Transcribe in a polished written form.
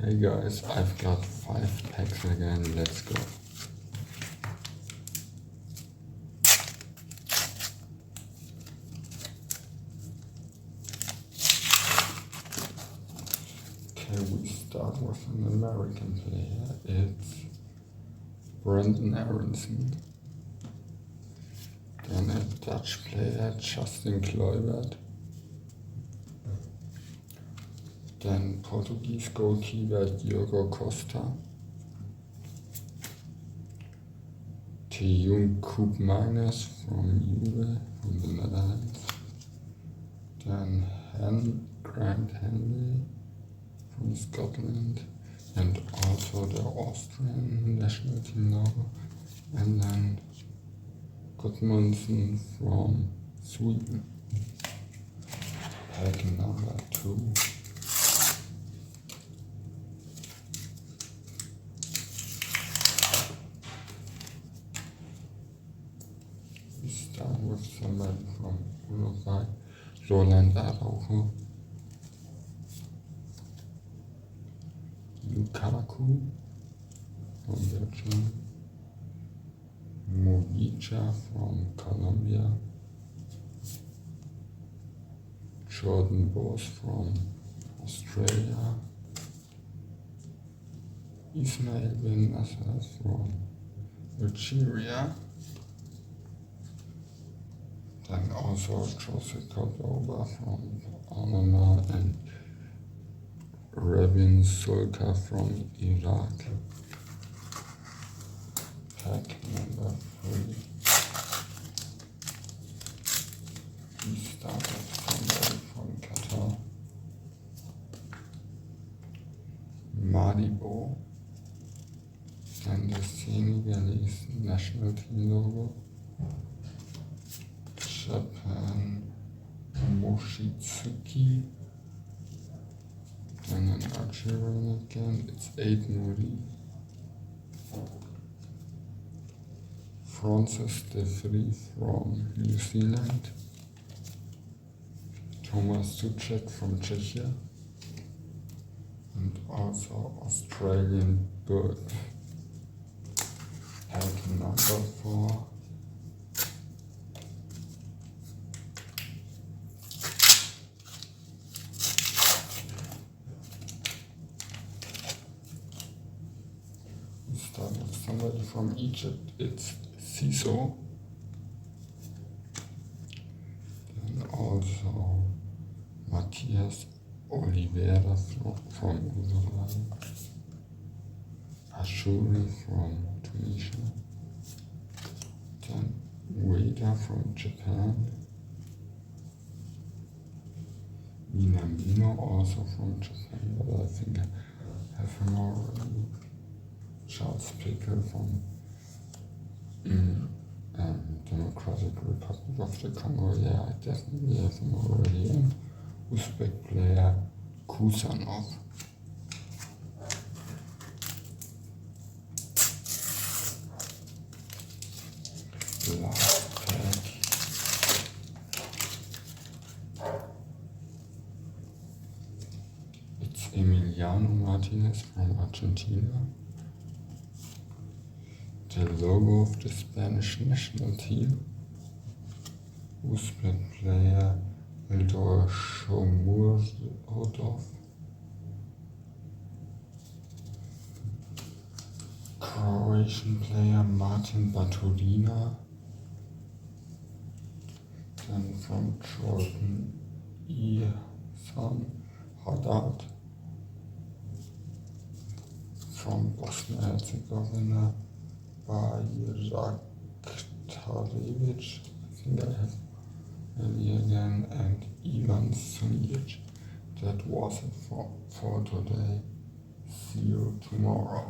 Hey guys, I've got 5 packs again, let's go. Okay, we start with an American player, it's Brenden Aaronson. Then a Dutch player, Justin Kluivert. Then Portuguese goalkeeper, Diogo Costa. Teun Koopmeiners from Juve, from the Netherlands. Then Grant Henley from Scotland, and also the Austrian national team logo. And then Gudmundsson from Sweden. Pack number 2. We start with somebody from Uruguay, Roland Araujo. Lukaku from Belgium. Mojica from Colombia. Jordan Bos from Australia. Ismail bin Nasser from Algeria. Then also Jose Cordoba from Panama and Rabin Sulka from Iraq. Pack number 3. We start with somebody from Qatar. Madibo. And the Senegalese national team logo. Japan, Moshitsuki. Then an Algerian again, it's Aid Nouri. Francis de Vries from New Zealand. Thomas Soucek from Czechia. And also Australian Bird. Pack number 4. Start with somebody from Egypt, it's Siso. Then also Matthias Oliveira from Uruguay. Ashuri from Tunisia. Then Ueda from Japan. Minamino also from Japan, but I think I have him already. Charles Pickle from Democratic Republic of the Congo, yeah, I definitely have him already. And Uzbek player Kusanov. Last pack. It's Emiliano Martinez from Argentina. The logo of the Spanish national team. Uzbek player Eldor Shomurodov. Croatian player Martin Batulina. Then from Jordan Ihsan Haddad. From Bosnia-Herzegovina, Bajrak Tarevic, I think I have maybe again, and Ivan Sunic. That was it for today. See you tomorrow.